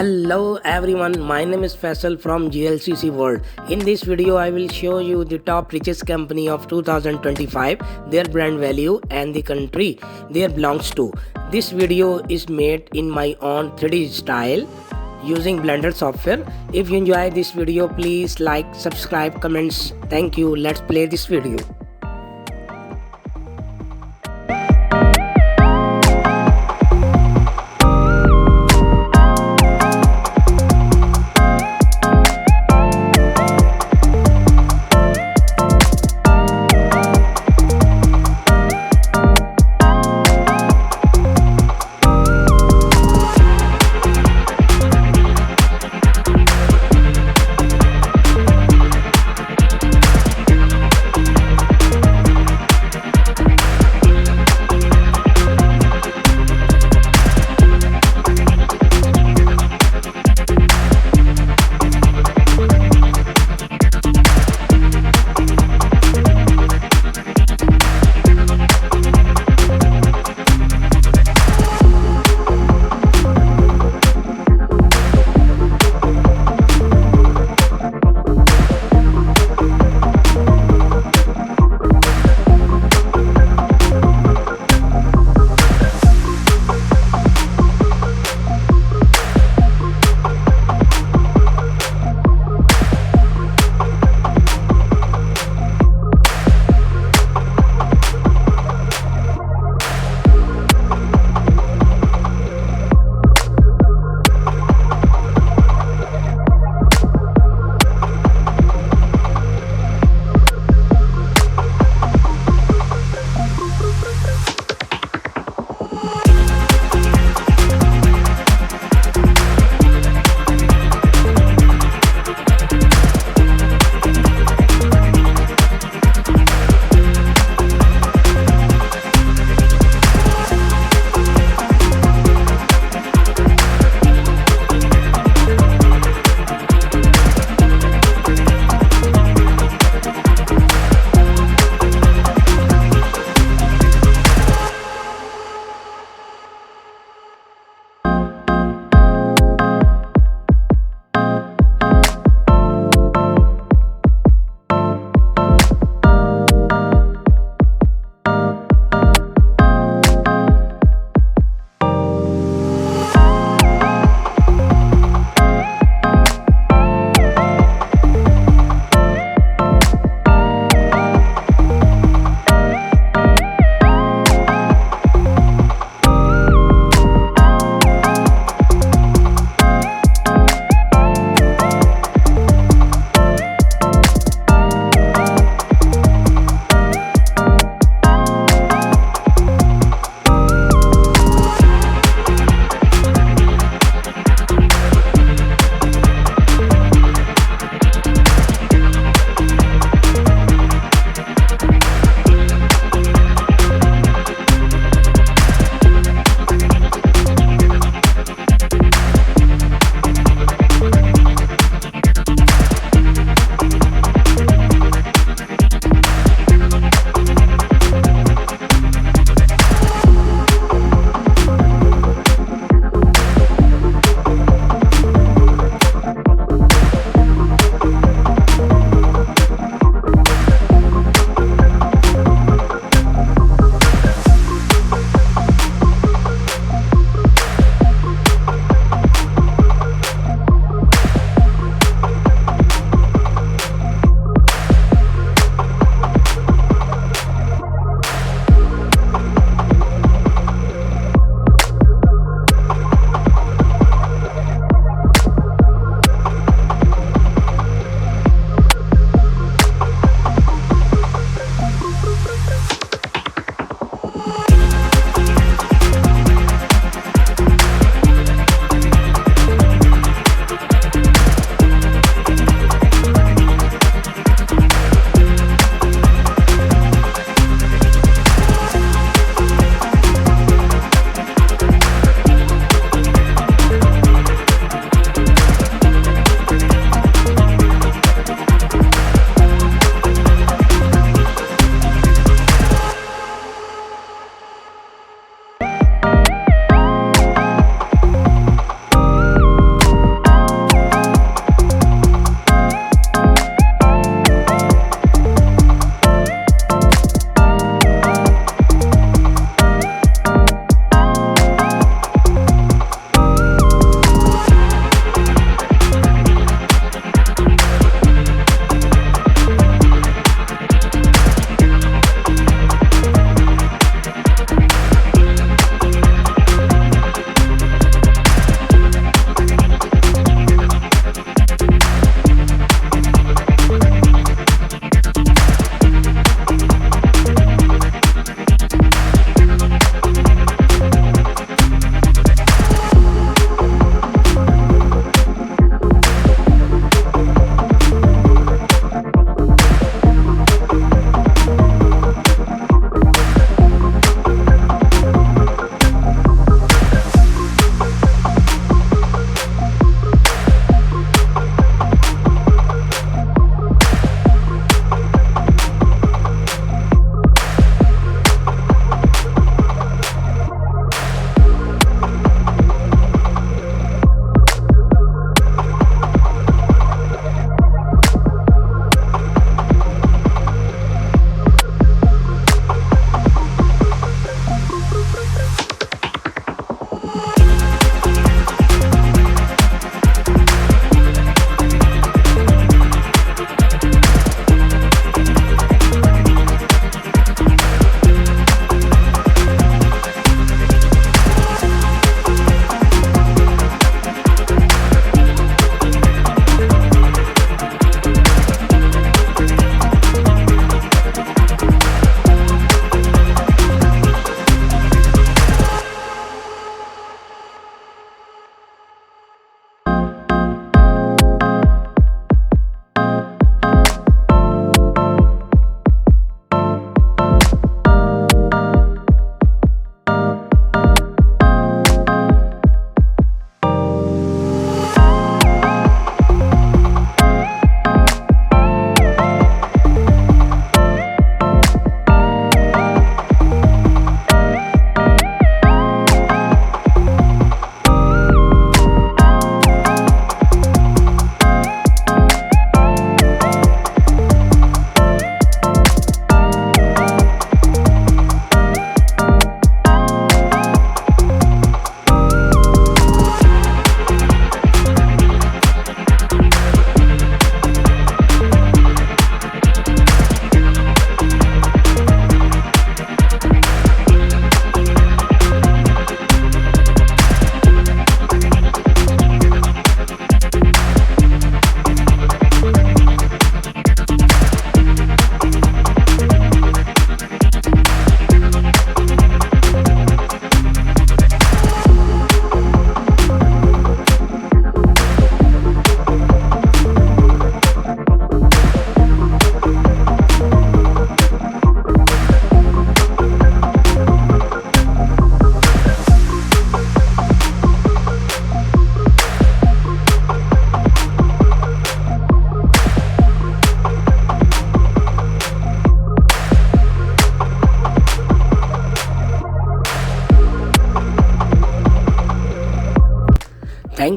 Hello everyone, my name is Faisal from GlccWorld. In this video, I will show you the top richest company of 2025, their brand value and the country they belongs to. This video is made in my own 3D style using Blender software. If you enjoy this video, please like, subscribe, comments. Thank you. Let's play this video.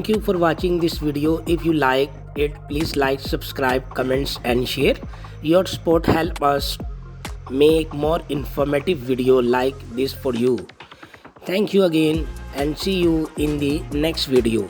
Thank you for watching this video. If you like it, please like, subscribe, comments and share. Your support help us make more informative video like this for you. Thank you again and see you in the next video.